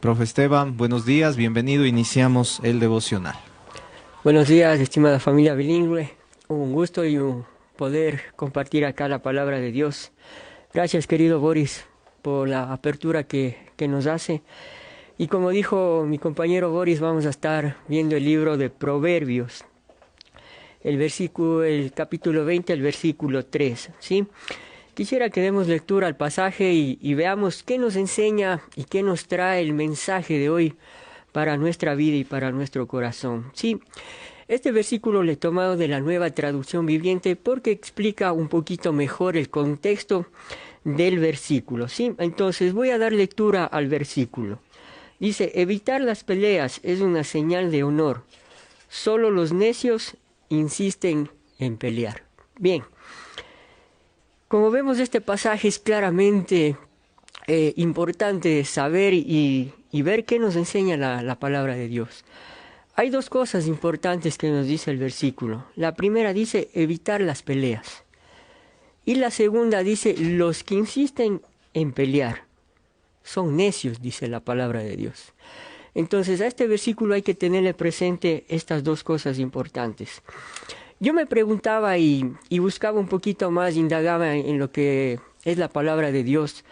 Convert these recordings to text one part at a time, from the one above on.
Profe Esteban, buenos días, bienvenido. Iniciamos el devocional. Buenos días, estimada familia bilingüe. Un gusto y un poder compartir acá la palabra de Dios. Gracias, querido Boris, por la apertura que nos hace. Y como dijo mi compañero Boris, vamos a estar viendo el libro de Proverbios, el capítulo 20, el versículo 3, ¿sí? Quisiera que demos lectura al pasaje y veamos qué nos enseña y qué nos trae el mensaje de hoy para nuestra vida y para nuestro corazón. Sí, este versículo lo he tomado de la Nueva Traducción Viviente porque explica un poquito mejor el contexto del versículo. Sí, entonces voy a dar lectura al versículo. Dice: evitar las peleas es una señal de honor. Solo los necios insisten en pelear. Bien, como vemos, este pasaje es claramente importante saber y ver qué nos enseña la palabra de Dios. Hay dos cosas importantes que nos dice el versículo. La primera dice evitar las peleas. Y la segunda dice los que insisten en pelear son necios, dice la palabra de Dios. Entonces a este versículo hay que tenerle presente estas dos cosas importantes. Yo me preguntaba y buscaba un poquito más, indagaba en lo que es la palabra de Dios,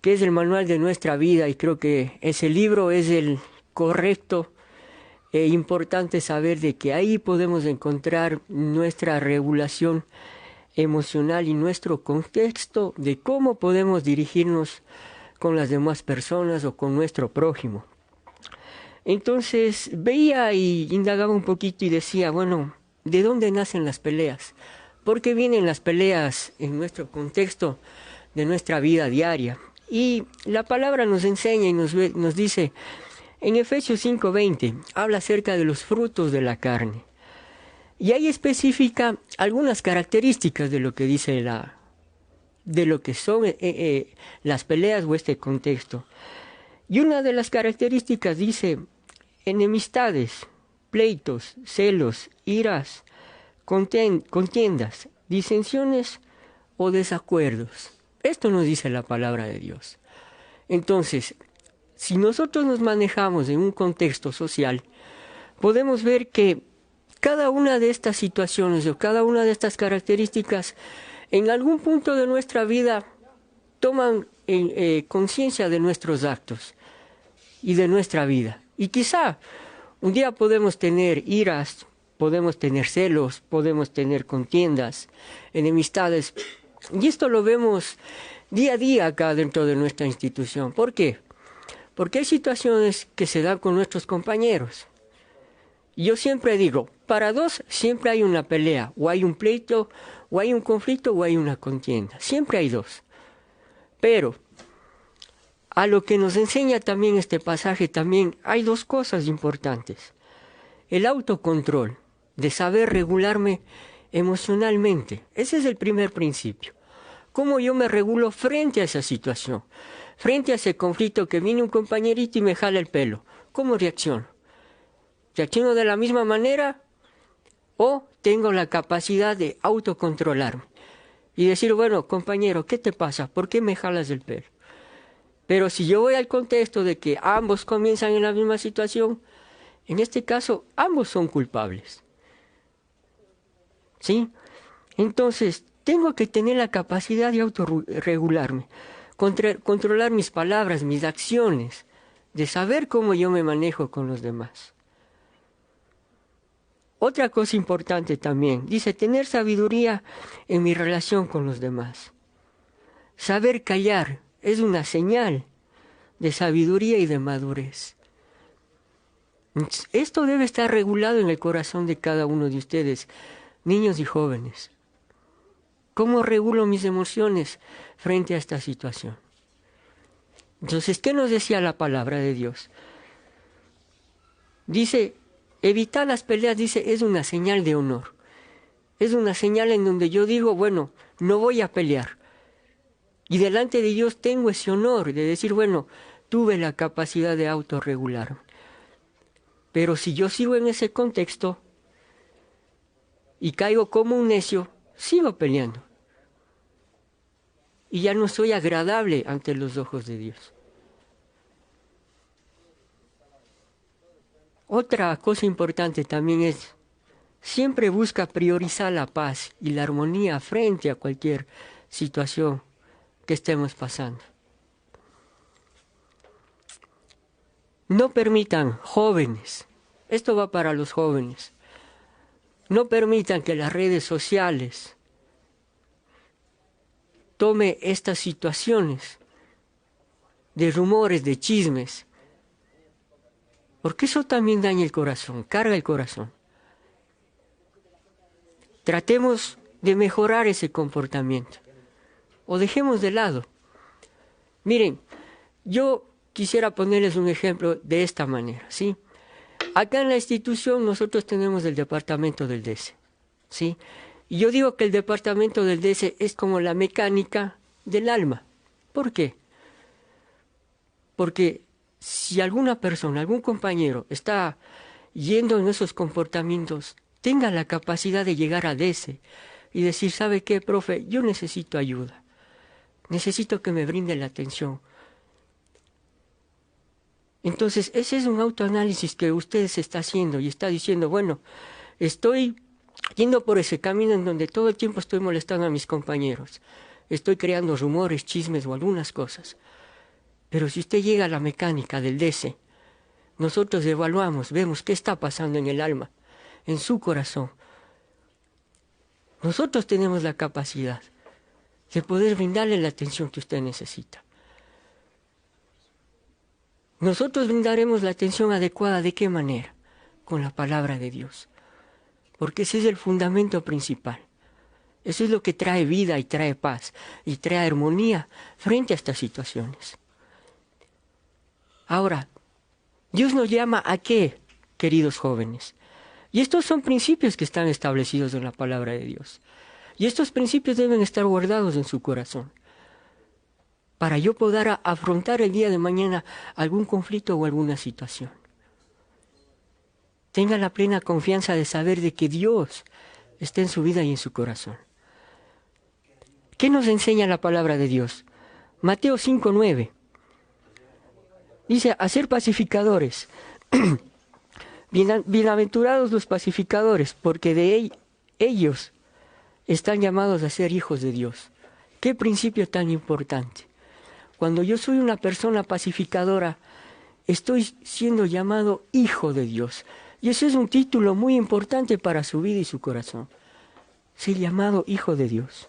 que es el manual de nuestra vida, y creo que ese libro es el correcto. Importante saber de que ahí podemos encontrar nuestra regulación emocional y nuestro contexto de cómo podemos dirigirnos con las demás personas o con nuestro prójimo. Entonces veía y indagaba un poquito y decía, bueno, ¿de dónde nacen las peleas? ¿Por qué vienen las peleas en nuestro contexto de nuestra vida diaria? Y la palabra nos enseña y nos dice, en Efesios 5:20, habla acerca de los frutos de la carne. Y ahí especifica algunas características de lo que dice de lo que son las peleas o este contexto. Y una de las características dice: enemistades, pleitos, celos, iras, contiendas, disensiones o desacuerdos. Esto nos dice la palabra de Dios. Entonces, si nosotros nos manejamos en un contexto social, podemos ver que cada una de estas situaciones o cada una de estas características en algún punto de nuestra vida toman conciencia de nuestros actos y de nuestra vida. Y quizá un día podemos tener iras, podemos tener celos, podemos tener contiendas, enemistades. Y esto lo vemos día a día acá dentro de nuestra institución. ¿Por qué? Porque hay situaciones que se dan con nuestros compañeros. Yo siempre digo, para dos siempre hay una pelea, o hay un pleito, o hay un conflicto, o hay una contienda. Siempre hay dos. Pero a lo que nos enseña también este pasaje, también hay dos cosas importantes. El autocontrol, de saber regularme emocionalmente. Ese es el primer principio. ¿Cómo yo me regulo frente a esa situación? Frente a ese conflicto que viene un compañerito y me jala el pelo. ¿Cómo reacciono? ¿Reacciono de la misma manera o tengo la capacidad de autocontrolarme? Y decir, bueno, compañero, ¿qué te pasa? ¿Por qué me jalas el pelo? Pero si yo voy al contexto de que ambos comienzan en la misma situación, en este caso ambos son culpables. ¿Sí? Entonces, tengo que tener la capacidad de autorregularme, controlar mis palabras, mis acciones, de saber cómo yo me manejo con los demás. Otra cosa importante también, dice, tener sabiduría en mi relación con los demás. Saber callar es una señal de sabiduría y de madurez. Esto debe estar regulado en el corazón de cada uno de ustedes, niños y jóvenes. ¿Cómo regulo mis emociones frente a esta situación? Entonces, ¿qué nos decía la palabra de Dios? Dice, evitar las peleas, dice, es una señal de honor. Es una señal en donde yo digo, bueno, no voy a pelear. Y delante de Dios tengo ese honor de decir, bueno, tuve la capacidad de autorregularme. Pero si yo sigo en ese contexto y caigo como un necio, sigo peleando. Y ya no soy agradable ante los ojos de Dios. Otra cosa importante también es, siempre busca priorizar la paz y la armonía frente a cualquier situación que estemos pasando. No permitan, jóvenes, esto va para los jóvenes, no permitan que las redes sociales tome estas situaciones de rumores, de chismes, porque eso también daña el corazón, carga el corazón. Tratemos de mejorar ese comportamiento, o dejemos de lado. Miren, yo quisiera ponerles un ejemplo de esta manera, ¿sí? Acá en la institución nosotros tenemos el departamento del DC, ¿sí? Y yo digo que el departamento del DC es como la mecánica del alma. ¿Por qué? Porque si alguna persona, algún compañero está yendo en esos comportamientos, tenga la capacidad de llegar a DC y decir, ¿sabe qué, profe? Yo necesito ayuda. Necesito que me brinde la atención. Entonces, ese es un autoanálisis que usted se está haciendo y está diciendo, bueno, estoy yendo por ese camino en donde todo el tiempo estoy molestando a mis compañeros. Estoy creando rumores, chismes o algunas cosas. Pero si usted llega a la mecánica del DC, nosotros evaluamos, vemos qué está pasando en el alma, en su corazón. Nosotros tenemos la capacidad de poder brindarle la atención que usted necesita. Nosotros brindaremos la atención adecuada, ¿de qué manera? Con la palabra de Dios. Porque ese es el fundamento principal. Eso es lo que trae vida y trae paz y trae armonía frente a estas situaciones. Ahora, Dios nos llama ¿a qué, queridos jóvenes? Y estos son principios que están establecidos en la palabra de Dios. Y estos principios deben estar guardados en su corazón, para yo poder afrontar el día de mañana algún conflicto o alguna situación. Tenga la plena confianza de saber de que Dios está en su vida y en su corazón. ¿Qué nos enseña la palabra de Dios? Mateo 5:9. Dice, a ser pacificadores. Bienaventurados los pacificadores, porque de ellos están llamados a ser hijos de Dios. Qué principio tan importante. Cuando yo soy una persona pacificadora, estoy siendo llamado hijo de Dios. Y ese es un título muy importante para su vida y su corazón. Ser llamado hijo de Dios.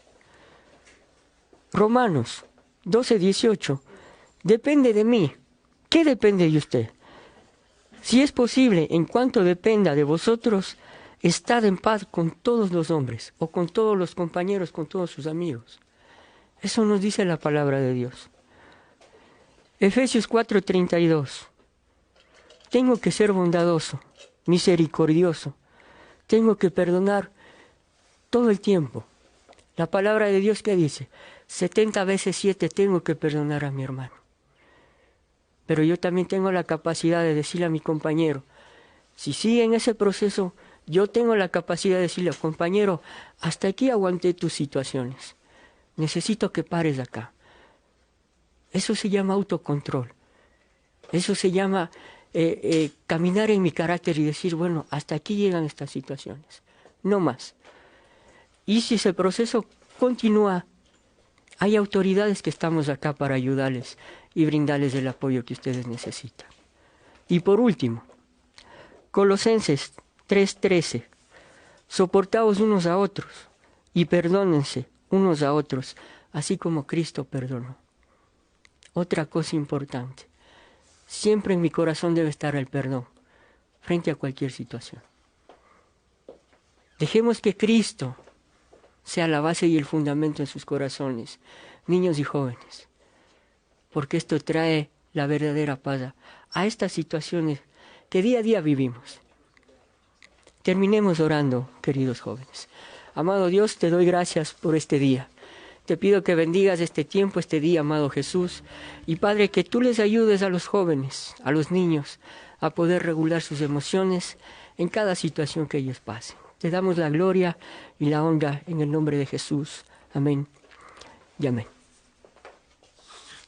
Romanos 12:18. Depende de mí. ¿Qué depende de usted? Si es posible, en cuanto dependa de vosotros, estad en paz con todos los hombres, o con todos los compañeros, con todos sus amigos. Eso nos dice la palabra de Dios. Efesios 4:32. Tengo que ser bondadoso, misericordioso. Tengo que perdonar todo el tiempo. La palabra de Dios, ¿qué dice? 70 veces 7 tengo que perdonar a mi hermano. Pero yo también tengo la capacidad de decirle a mi compañero, si sigue en ese proceso, yo tengo la capacidad de decirle, compañero, hasta aquí aguanté tus situaciones. Necesito que pares acá. Eso se llama autocontrol. Eso se llama caminar en mi carácter y decir, bueno, hasta aquí llegan estas situaciones. No más. Y si ese proceso continúa, hay autoridades que estamos acá para ayudarles y brindarles el apoyo que ustedes necesitan. Y por último, Colosenses 3:13. Soportaos unos a otros y perdónense unos a otros, así como Cristo perdonó. Otra cosa importante. Siempre en mi corazón debe estar el perdón frente a cualquier situación. Dejemos que Cristo sea la base y el fundamento en sus corazones, niños y jóvenes, porque esto trae la verdadera paz a estas situaciones que día a día vivimos. Terminemos orando, queridos jóvenes. Amado Dios, te doy gracias por este día. Te pido que bendigas este tiempo, este día, amado Jesús. Y Padre, que tú les ayudes a los jóvenes, a los niños, a poder regular sus emociones en cada situación que ellos pasen. Te damos la gloria y la honra en el nombre de Jesús. Amén y amén.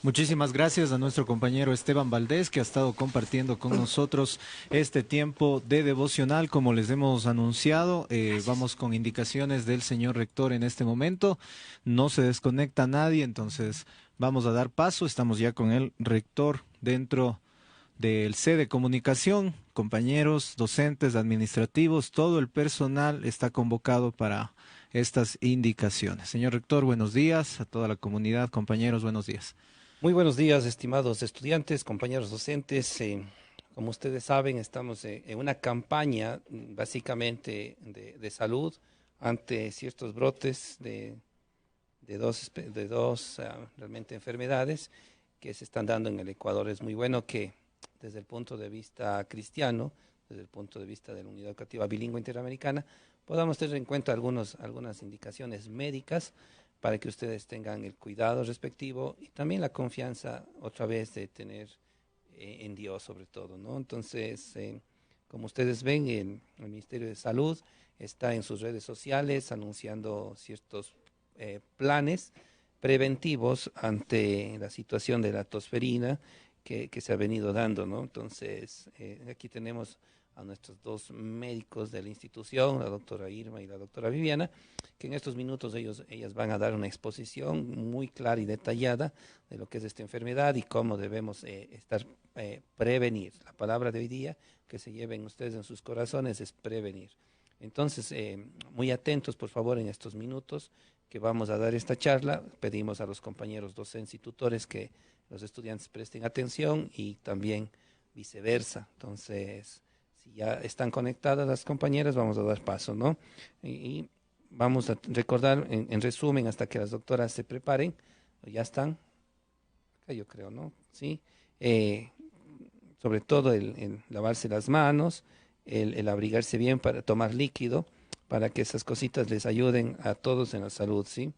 Muchísimas gracias a nuestro compañero Esteban Valdés, que ha estado compartiendo con nosotros este tiempo de devocional. Como les hemos anunciado, vamos con indicaciones del señor rector en este momento. No se desconecta nadie, entonces vamos a dar paso. Estamos ya con el rector dentro del C de comunicación. Compañeros, docentes, administrativos, todo el personal está convocado para estas indicaciones. Señor rector, buenos días. A toda la comunidad, compañeros, buenos días. Muy buenos días, estimados estudiantes, compañeros docentes. Como ustedes saben, estamos en una campaña básicamente de salud ante ciertos brotes de dos realmente enfermedades que se están dando en el Ecuador. Es muy bueno que desde el punto de vista cristiano, desde el punto de vista de la Unidad Educativa Bilingüe Interamericana, podamos tener en cuenta algunas indicaciones médicas para que ustedes tengan el cuidado respectivo y también la confianza otra vez de tener en Dios sobre todo, ¿no? Entonces, como ustedes ven, el Ministerio de Salud está en sus redes sociales anunciando ciertos planes preventivos ante la situación de la tosferina que se ha venido dando, ¿no? Entonces, aquí tenemos a nuestros dos médicos de la institución, la doctora Irma y la doctora Viviana, que en estos minutos ellas van a dar una exposición muy clara y detallada de lo que es esta enfermedad y cómo debemos prevenir. La palabra de hoy día que se lleven ustedes en sus corazones es prevenir. Entonces, muy atentos por favor en estos minutos que vamos a dar esta charla. Pedimos a los compañeros docentes y tutores que los estudiantes presten atención y también viceversa. Entonces, si ya están conectadas las compañeras, vamos a dar paso, ¿no? Y vamos a recordar, en resumen, hasta que las doctoras se preparen. ¿Ya están? Acá yo creo, ¿no? Sí. Sobre todo el lavarse las manos, el abrigarse bien para tomar líquido, para que esas cositas les ayuden a todos en la salud, ¿sí?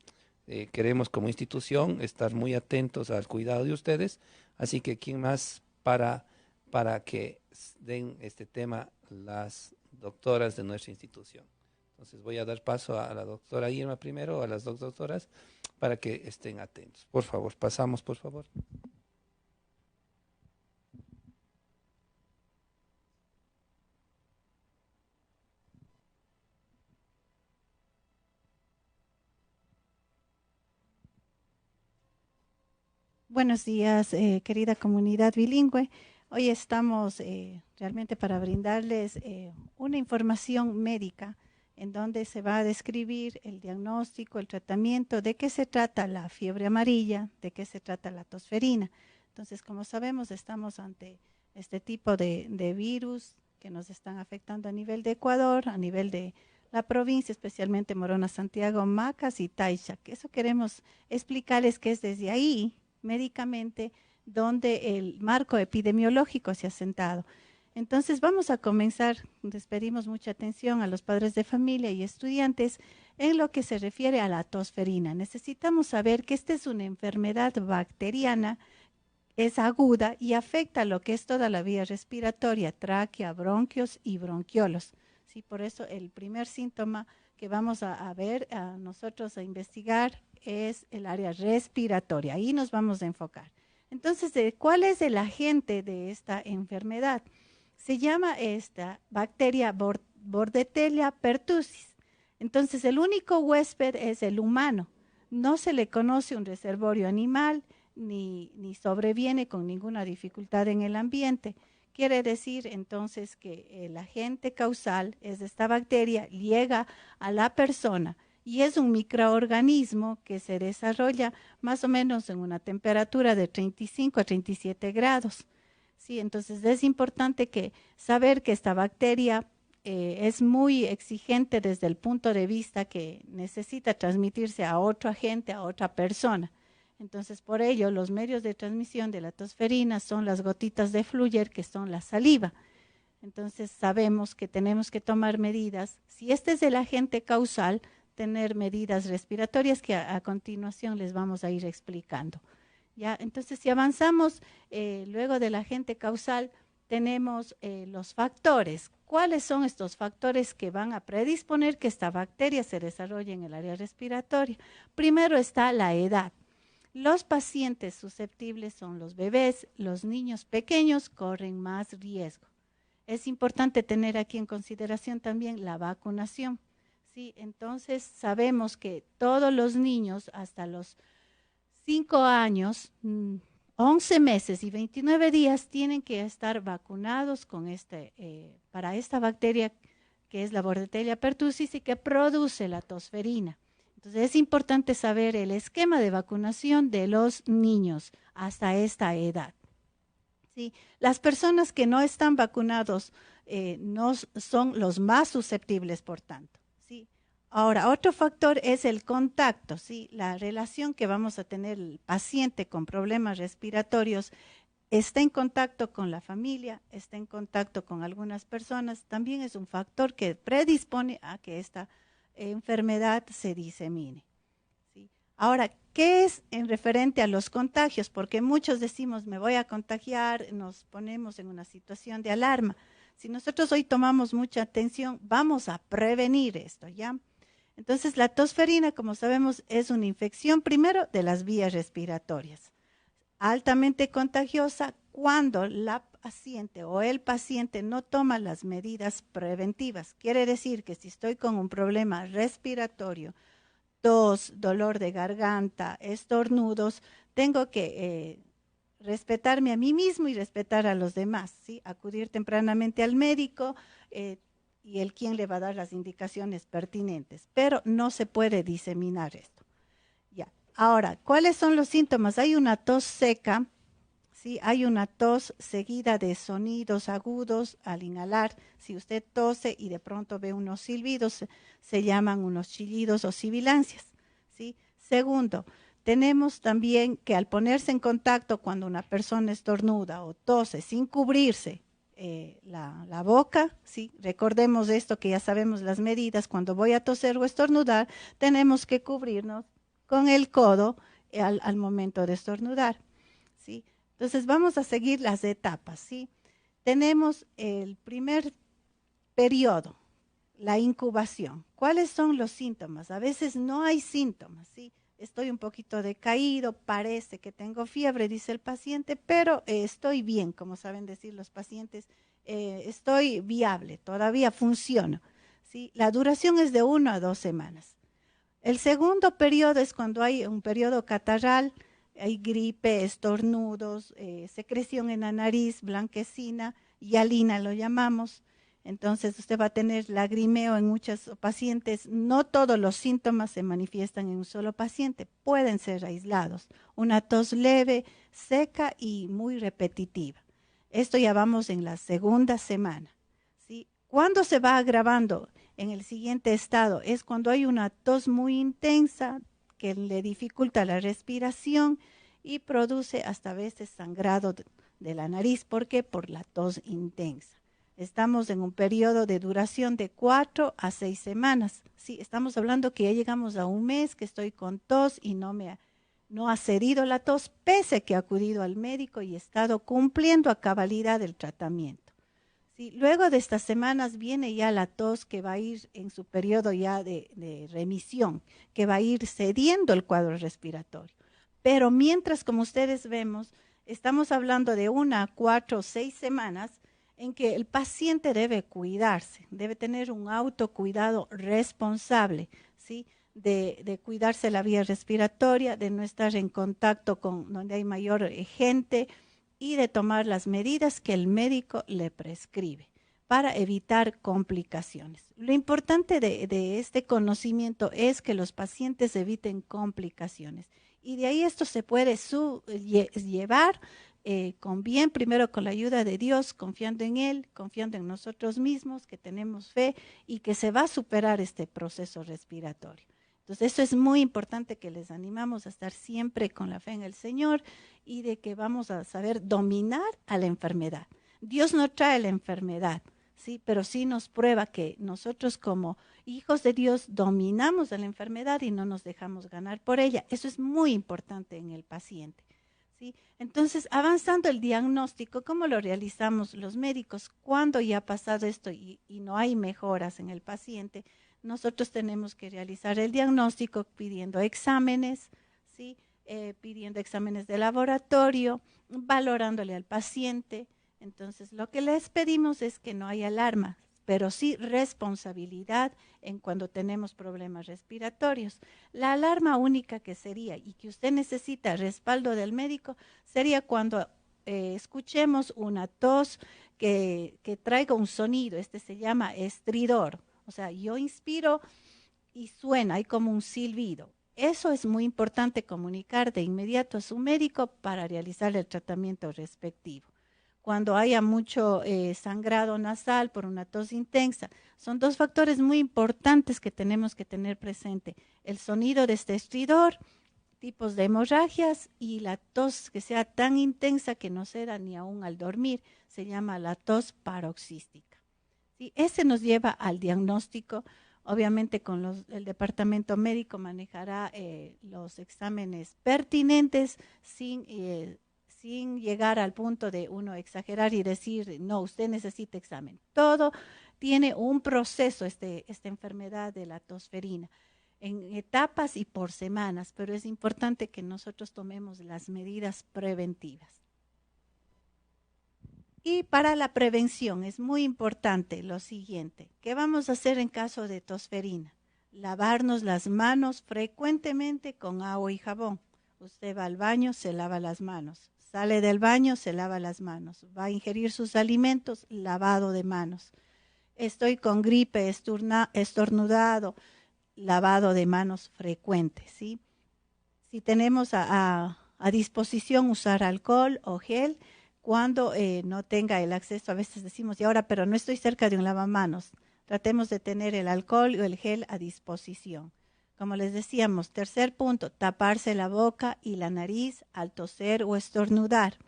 Queremos como institución estar muy atentos al cuidado de ustedes, así que ¿quién más para que den este tema las doctoras de nuestra institución? Entonces voy a dar paso a la doctora Irma primero, a las dos doctoras, para que estén atentos. Por favor, pasamos, por favor. Buenos días, querida comunidad bilingüe. Hoy estamos realmente para brindarles una información médica en donde se va a describir el diagnóstico, el tratamiento, de qué se trata la fiebre amarilla, de qué se trata la tosferina. Entonces, como sabemos, estamos ante este tipo de virus que nos están afectando a nivel de Ecuador, a nivel de la provincia, especialmente Morona, Santiago, Macas y Taicha. Que eso queremos explicarles que es desde ahí médicamente donde el marco epidemiológico se ha sentado. Entonces vamos a comenzar, les pedimos mucha atención a los padres de familia y estudiantes en lo que se refiere a la tosferina. Necesitamos saber que esta es una enfermedad bacteriana, es aguda y afecta lo que es toda la vía respiratoria, tráquea, bronquios y bronquiolos. Sí, por eso el primer síntoma que vamos a ver, a nosotros a investigar, es el área respiratoria. Ahí nos vamos a enfocar. Entonces, ¿cuál es el agente de esta enfermedad? Se llama esta bacteria Bordetella pertussis. Entonces, el único huésped es el humano. No se le conoce un reservorio animal, ni sobreviene con ninguna dificultad en el ambiente. Quiere decir entonces que el agente causal es esta bacteria, llega a la persona y es un microorganismo que se desarrolla más o menos en una temperatura de 35 a 37 grados. Sí, entonces es importante saber que esta bacteria es muy exigente desde el punto de vista que necesita transmitirse a otro agente, a otra persona. Entonces, por ello, los medios de transmisión de la tosferina son las gotitas de Fluyer, que son la saliva. Entonces, sabemos que tenemos que tomar medidas. Si este es el agente causal, tener medidas respiratorias que a continuación les vamos a ir explicando. ¿Ya? Entonces, si avanzamos luego del agente causal, tenemos los factores. ¿Cuáles son estos factores que van a predisponer que esta bacteria se desarrolle en el área respiratoria? Primero está la edad. Los pacientes susceptibles son los bebés, los niños pequeños corren más riesgo. Es importante tener aquí en consideración también la vacunación. ¿Sí? Entonces sabemos que todos los niños hasta los 5 años, 11 meses y 29 días tienen que estar vacunados con para esta bacteria que es la Bordetella pertussis y que produce la tosferina. Entonces es importante saber el esquema de vacunación de los niños hasta esta edad. ¿Sí? Las personas que no están vacunados no son los más susceptibles, por tanto. ¿Sí? Ahora, otro factor es el contacto, ¿sí? La relación que vamos a tener el paciente con problemas respiratorios está en contacto con la familia, está en contacto con algunas personas, también es un factor que predispone a que esta enfermedad se disemine. ¿Sí? Ahora, ¿qué es en referente a los contagios? Porque muchos decimos, me voy a contagiar, nos ponemos en una situación de alarma. Si nosotros hoy tomamos mucha atención, vamos a prevenir esto, ¿ya? Entonces, la tosferina, como sabemos, es una infección primero de las vías respiratorias, altamente contagiosa cuando la paciente o el paciente no toma las medidas preventivas. Quiere decir que si estoy con un problema respiratorio, tos, dolor de garganta, estornudos, tengo que respetarme a mí mismo y respetar a los demás, ¿sí? Acudir tempranamente al médico y él quien le va a dar las indicaciones pertinentes, pero no se puede diseminar esto. Ya. Ahora, ¿cuáles son los síntomas? Hay una tos seca, ¿sí? Hay una tos seguida de sonidos agudos al inhalar. Si usted tose y de pronto ve unos silbidos, se llaman unos chillidos o sibilancias, ¿sí? Segundo, tenemos también que al ponerse en contacto cuando una persona estornuda o tose sin cubrirse la boca, ¿sí? Recordemos esto que ya sabemos las medidas, cuando voy a toser o estornudar, tenemos que cubrirnos con el codo al momento de estornudar, ¿sí? Entonces vamos a seguir las etapas, ¿sí? Tenemos el primer periodo, la incubación. ¿Cuáles son los síntomas? A veces no hay síntomas, ¿sí? Estoy un poquito decaído, parece que tengo fiebre, dice el paciente, pero estoy bien, como saben decir los pacientes, estoy viable, todavía funciono, ¿sí? La duración es de 1 a 2 semanas. El segundo periodo es cuando hay un periodo catarral, hay gripe, estornudos, secreción en la nariz, blanquecina, hialina lo llamamos. Entonces usted va a tener lagrimeo en muchos pacientes. No todos los síntomas se manifiestan en un solo paciente, pueden ser aislados. Una tos leve, seca y muy repetitiva. Esto ya vamos en la segunda semana, ¿sí? ¿Cuándo se va agravando? En el siguiente estado es cuando hay una tos muy intensa que le dificulta la respiración y produce hasta a veces sangrado de la nariz. ¿Por qué? Por la tos intensa. Estamos en un periodo de duración de 4 a 6 semanas. Sí, estamos hablando que ya llegamos a un mes que estoy con tos y no ha cedido la tos, pese a que he acudido al médico y he estado cumpliendo a cabalidad el tratamiento. Sí, luego de estas semanas viene ya la tos que va a ir en su periodo ya de remisión, que va a ir cediendo el cuadro respiratorio. Pero mientras, como ustedes vemos, estamos hablando de 1 a 4 o 6 semanas en que el paciente debe cuidarse, debe tener un autocuidado responsable, ¿sí? De cuidarse la vía respiratoria, de no estar en contacto con donde hay mayor gente y de tomar las medidas que el médico le prescribe para evitar complicaciones. Lo importante de este conocimiento es que los pacientes eviten complicaciones y de ahí esto se puede llevar con bien, primero con la ayuda de Dios, confiando en Él, confiando en nosotros mismos, que tenemos fe y que se va a superar este proceso respiratorio. Entonces, eso es muy importante, que les animamos a estar siempre con la fe en el Señor y de que vamos a saber dominar a la enfermedad. Dios no trae la enfermedad, ¿sí? Pero sí nos prueba que nosotros como hijos de Dios dominamos a la enfermedad y no nos dejamos ganar por ella. Eso es muy importante en el paciente. ¿Sí? Entonces, avanzando el diagnóstico, ¿cómo lo realizamos los médicos? Cuando ya ha pasado esto y no hay mejoras en el paciente, nosotros tenemos que realizar el diagnóstico pidiendo exámenes, ¿sí? pidiendo exámenes de laboratorio, valorándole al paciente. Entonces, lo que les pedimos es que no haya alarma, pero sí responsabilidad en cuando tenemos problemas respiratorios. La alarma única que sería y que usted necesita respaldo del médico sería cuando escuchemos una tos que traiga un sonido, este se llama estridor. O sea, yo inspiro y suena, hay como un silbido. Eso es muy importante comunicar de inmediato a su médico para realizar el tratamiento respectivo. Cuando haya mucho sangrado nasal por una tos intensa, son dos factores muy importantes que tenemos que tener presente. El sonido de este estridor, tipos de hemorragias y la tos que sea tan intensa que no ceda ni aún al dormir, se llama la tos paroxística. ¿Sí? Ese nos lleva al diagnóstico. Obviamente el departamento médico manejará los exámenes pertinentes sin llegar al punto de uno exagerar y decir, no, usted necesita examen. Todo tiene un proceso, esta enfermedad de la tosferina, en etapas y por semanas, pero es importante que nosotros tomemos las medidas preventivas. Y para la prevención es muy importante lo siguiente, ¿qué vamos a hacer en caso de tosferina? Lavarnos las manos frecuentemente con agua y jabón. Usted va al baño, se lava las manos. Sale del baño, se lava las manos. Va a ingerir sus alimentos, lavado de manos. Estoy con gripe, estornudado, lavado de manos frecuente, ¿sí? Si tenemos a disposición usar alcohol o gel, cuando no tenga el acceso, a veces decimos, y ahora, pero no estoy cerca de un lavamanos. Tratemos de tener el alcohol o el gel a disposición. Como les decíamos, tercer punto, taparse la boca y la nariz al toser o estornudar.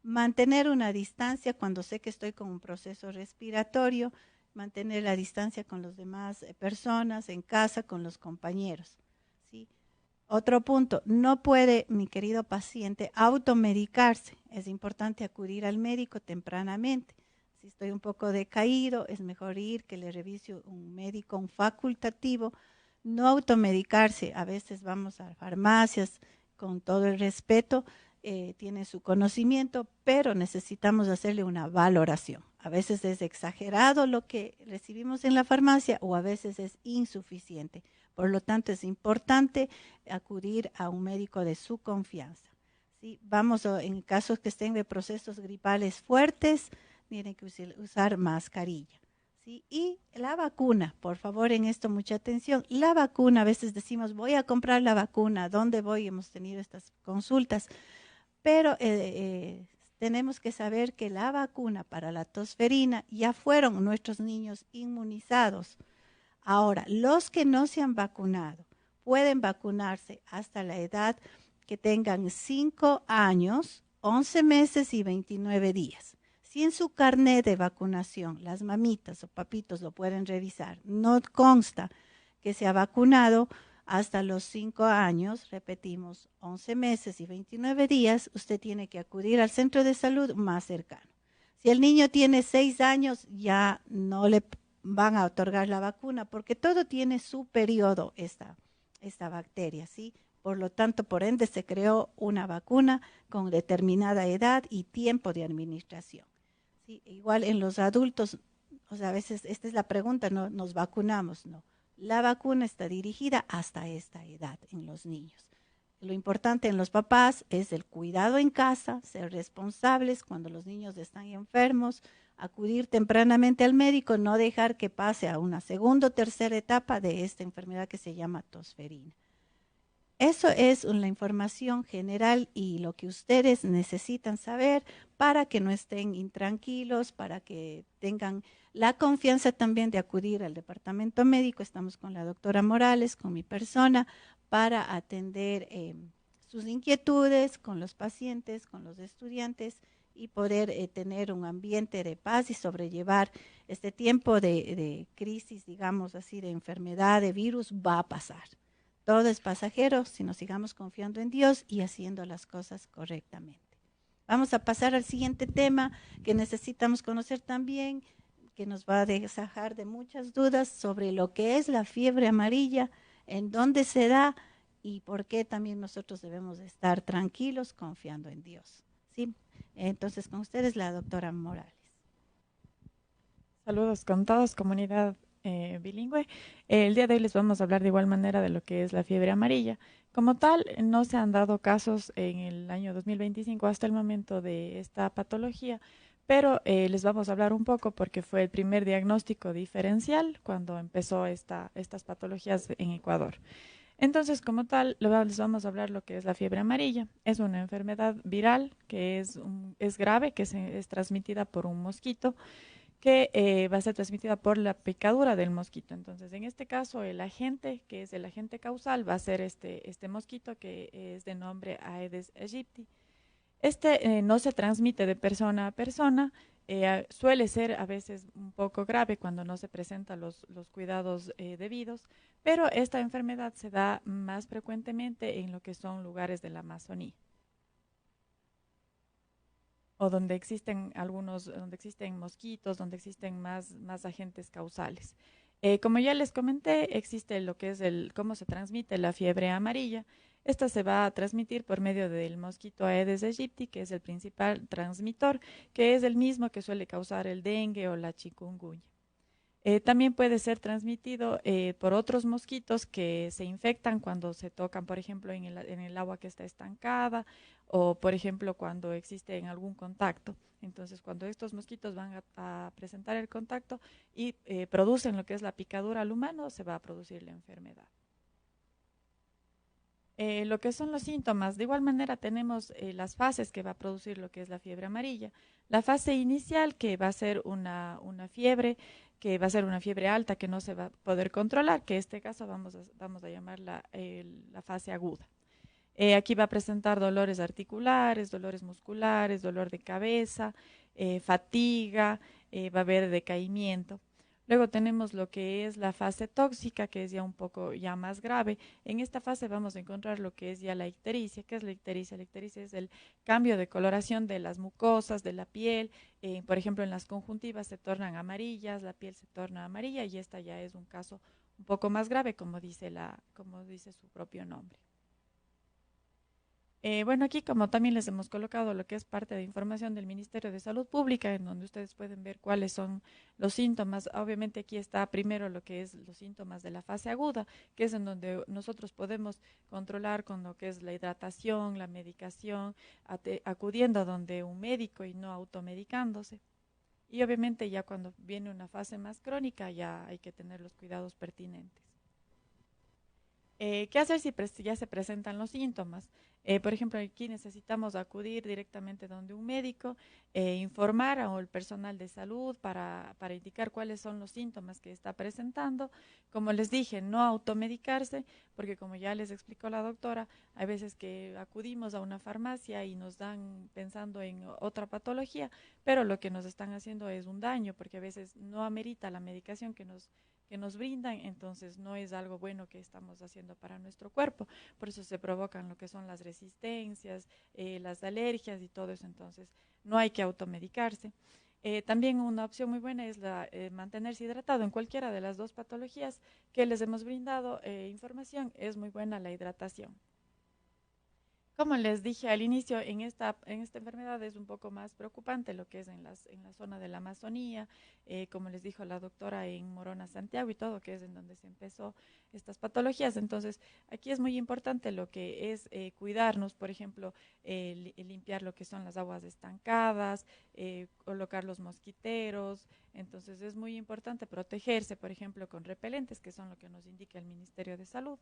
Mantener una distancia cuando sé que estoy con un proceso respiratorio, mantener la distancia con las demás personas, en casa, con los compañeros. ¿Sí? Otro punto, no puede, mi querido paciente, automedicarse. Es importante acudir al médico tempranamente. Si estoy un poco decaído, es mejor ir que le revise un médico, un facultativo. No automedicarse. A veces vamos a farmacias con todo el respeto, tiene su conocimiento, pero necesitamos hacerle una valoración. A veces es exagerado lo que recibimos en la farmacia o a veces es insuficiente. Por lo tanto, es importante acudir a un médico de su confianza. ¿Sí? Vamos, en casos que estén de procesos gripales fuertes, tienen que usar mascarilla. ¿Sí? Y la vacuna, por favor, en esto mucha atención. La vacuna, a veces decimos, voy a comprar la vacuna, ¿dónde voy? Hemos tenido estas consultas, pero tenemos que saber que la vacuna para la tosferina ya fueron nuestros niños inmunizados. Ahora, los que no se han vacunado pueden vacunarse hasta la edad que tengan 5 años, 11 meses y 29 días. Si en su carnet de vacunación, las mamitas o papitos lo pueden revisar, no consta que se ha vacunado hasta los 5 años, repetimos, 11 meses y 29 días, usted tiene que acudir al centro de salud más cercano. Si el niño tiene 6 años, ya no le van a otorgar la vacuna, porque todo tiene su periodo, esta bacteria, ¿sí? Por lo tanto, por ende, se creó una vacuna con determinada edad y tiempo de administración. ¿Sí? Igual en los adultos, o sea, a veces esta es la pregunta, ¿no? ¿Nos vacunamos? No. La vacuna está dirigida hasta esta edad en los niños. Lo importante en los papás es el cuidado en casa, ser responsables cuando los niños están enfermos, acudir tempranamente al médico, no dejar que pase a una segunda o tercera etapa de esta enfermedad que se llama tosferina. Eso es la información general y lo que ustedes necesitan saber para que no estén intranquilos, para que tengan la confianza también de acudir al departamento médico. Estamos con la doctora Morales, con mi persona, para atender sus inquietudes con los pacientes, con los estudiantes y poder tener un ambiente de paz y sobrellevar este tiempo de crisis, digamos así, de enfermedad, de virus, va a pasar. Todo es pasajero si nos sigamos confiando en Dios y haciendo las cosas correctamente. Vamos a pasar al siguiente tema que necesitamos conocer también, que nos va a despejar de muchas dudas sobre lo que es la fiebre amarilla, en dónde se da, y por qué también nosotros debemos de estar tranquilos confiando en Dios. ¿Sí? Entonces, con ustedes la doctora Morales. Saludos con todos, comunidad bilingüe. El día de hoy les vamos a hablar de igual manera de lo que es la fiebre amarilla. Como tal, no se han dado casos en el año 2025 hasta el momento de esta patología, pero les vamos a hablar un poco porque fue el primer diagnóstico diferencial cuando empezó estas patologías en Ecuador. Entonces, como tal, les vamos a hablar lo que es la fiebre amarilla. Es una enfermedad viral que es grave, que es transmitida por un mosquito que va a ser transmitida por la picadura del mosquito. Entonces, en este caso, el agente, que es el agente causal, va a ser este mosquito que es de nombre Aedes aegypti. No se transmite de persona a persona, suele ser a veces un poco grave cuando no se presentan los cuidados debidos, pero esta enfermedad se da más frecuentemente en lo que son lugares de la Amazonía o donde existen donde existen mosquitos, donde existen más agentes causales. Como ya les comenté, existe lo que es cómo se transmite la fiebre amarilla. Esta se va a transmitir por medio del mosquito Aedes aegypti, que es el principal transmisor, que es el mismo que suele causar el dengue o la chikungunya. También puede ser transmitido por otros mosquitos que se infectan cuando se tocan, por ejemplo, en el agua que está estancada o, por ejemplo, cuando existe en algún contacto. Entonces, cuando estos mosquitos van a presentar el contacto y producen lo que es la picadura al humano, se va a producir la enfermedad. Lo que son los síntomas, de igual manera tenemos las fases que va a producir lo que es la fiebre amarilla. La fase inicial, que va a ser una fiebre, que va a ser una fiebre alta que no se va a poder controlar, que en este caso vamos a llamarla la fase aguda. Aquí va a presentar dolores articulares, dolores musculares, dolor de cabeza, fatiga, va a haber decaimiento. Luego tenemos lo que es la fase tóxica, que es ya un poco ya más grave. En esta fase vamos a encontrar lo que es ya la ictericia. ¿Qué es la ictericia? La ictericia es el cambio de coloración de las mucosas, de la piel. Por ejemplo, en las conjuntivas se tornan amarillas, la piel se torna amarilla y esta ya es un caso un poco más grave, como dice su propio nombre. Bueno, aquí como también les hemos colocado lo que es parte de información del Ministerio de Salud Pública, en donde ustedes pueden ver cuáles son los síntomas. Obviamente aquí está primero lo que es los síntomas de la fase aguda, que es en donde nosotros podemos controlar con lo que es la hidratación, la medicación, acudiendo a donde un médico y no automedicándose. Y obviamente ya cuando viene una fase más crónica ya hay que tener los cuidados pertinentes. ¿Qué hacer si ya se presentan los síntomas? Por ejemplo, aquí necesitamos acudir directamente donde un médico, informar al personal de salud para indicar cuáles son los síntomas que está presentando. Como les dije, no automedicarse, porque como ya les explicó la doctora, hay veces que acudimos a una farmacia y nos dan pensando en otra patología, pero lo que nos están haciendo es un daño, porque a veces no amerita la medicación que nos brindan, entonces no es algo bueno que estamos haciendo para nuestro cuerpo. Por eso se provocan lo que son las resistencias, las alergias y todo eso, entonces no hay que automedicarse. También una opción muy buena es mantenerse hidratado en cualquiera de las dos patologías que les hemos brindado información, es muy buena la hidratación. Como les dije al inicio, en esta enfermedad es un poco más preocupante lo que es en la zona de la Amazonía, como les dijo la doctora, en Morona, Santiago y todo, que es en donde se empezó estas patologías. Entonces, aquí es muy importante lo que es cuidarnos, por ejemplo, limpiar lo que son las aguas estancadas, colocar los mosquiteros. Entonces, es muy importante protegerse, por ejemplo, con repelentes, que son lo que nos indica el Ministerio de Salud.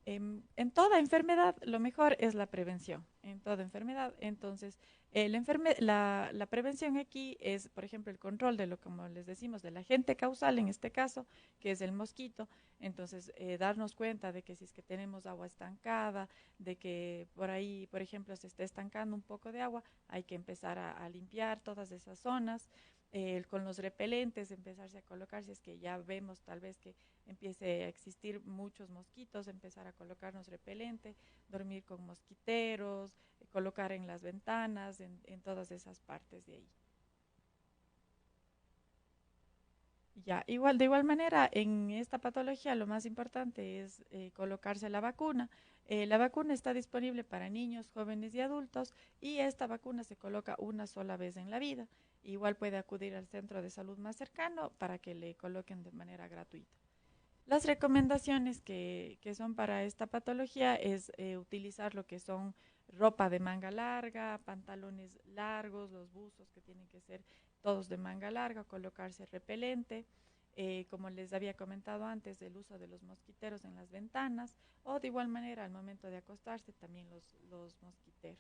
En toda enfermedad lo mejor es la prevención, en toda enfermedad. Entonces, la prevención aquí es, por ejemplo, el control de como les decimos, del agente causal en este caso, que es el mosquito. Entonces, darnos cuenta de que si es que tenemos agua estancada, de que por ahí, por ejemplo, se está estancando un poco de agua, hay que empezar a limpiar todas esas zonas. Con los repelentes, empezarse a colocar, si es que ya vemos tal vez que empiece a existir muchos mosquitos, empezar a colocarnos repelente, dormir con mosquiteros, colocar en las ventanas, en todas esas partes de ahí. Ya, de igual manera, en esta patología lo más importante es colocarse la vacuna. La vacuna está disponible para niños, jóvenes y adultos y esta vacuna se coloca una sola vez en la vida. Igual puede acudir al centro de salud más cercano para que le coloquen de manera gratuita. Las recomendaciones que son para esta patología es utilizar lo que son ropa de manga larga, pantalones largos, los buzos que tienen que ser todos de manga larga, colocarse repelente, como les había comentado antes, el uso de los mosquiteros en las ventanas o de igual manera al momento de acostarse también los mosquiteros.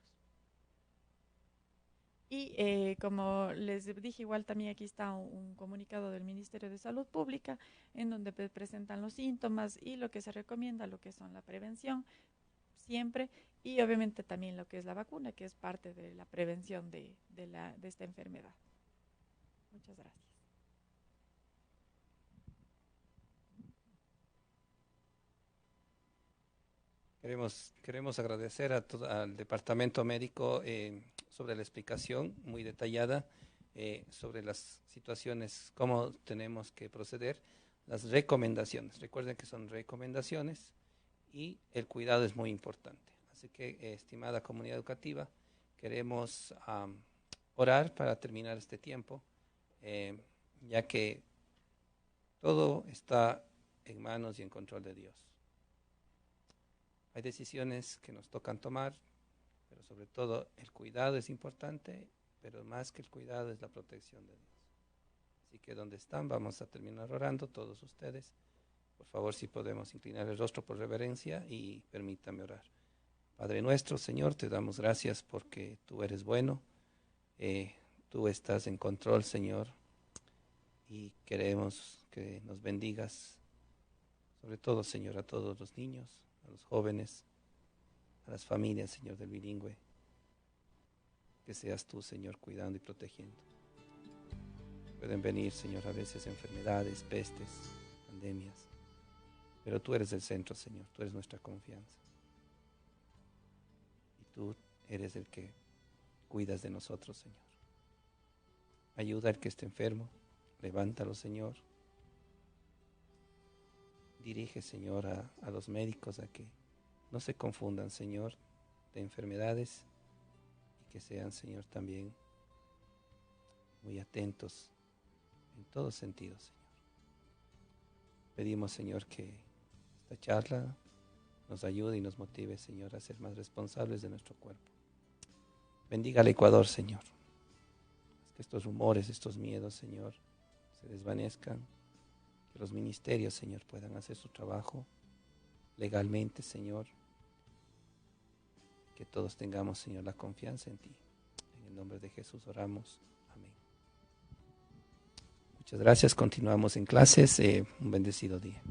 Y como les dije, igual también aquí está un comunicado del Ministerio de Salud Pública en donde presentan los síntomas y lo que se recomienda, lo que son la prevención siempre y obviamente también lo que es la vacuna, que es parte de la prevención de esta enfermedad. Muchas gracias. Queremos agradecer al departamento médico sobre la explicación muy detallada sobre las situaciones, cómo tenemos que proceder, las recomendaciones. Recuerden que son recomendaciones y el cuidado es muy importante. Así que, estimada comunidad educativa, queremos orar para terminar este tiempo, ya que todo está en manos y en control de Dios. Hay decisiones que nos tocan tomar, pero sobre todo el cuidado es importante, pero más que el cuidado es la protección de Dios. Así que donde están, vamos a terminar orando todos ustedes. Por favor, si podemos inclinar el rostro por reverencia y permítame orar. Padre nuestro, Señor, te damos gracias porque tú eres bueno, tú estás en control, Señor, y queremos que nos bendigas, sobre todo, Señor, a todos los niños, a los jóvenes, a las familias, Señor, del bilingüe. Que seas tú, Señor, cuidando y protegiendo. Pueden venir, Señor, a veces enfermedades, pestes, pandemias, pero tú eres el centro, Señor, tú eres nuestra confianza. Y tú eres el que cuidas de nosotros, Señor. Ayuda al que esté enfermo, levántalo, Señor. Dirige, Señor, a los médicos a que no se confundan, Señor, de enfermedades y que sean, Señor, también muy atentos en todos sentidos, Señor. Pedimos, Señor, que esta charla nos ayude y nos motive, Señor, a ser más responsables de nuestro cuerpo. Bendiga al Ecuador, Señor. Que estos rumores, estos miedos, Señor, se desvanezcan. Que los ministerios, Señor, puedan hacer su trabajo legalmente, Señor. Que todos tengamos, Señor, la confianza en ti. En el nombre de Jesús oramos. Amén. Muchas gracias. Continuamos en clases. Un bendecido día.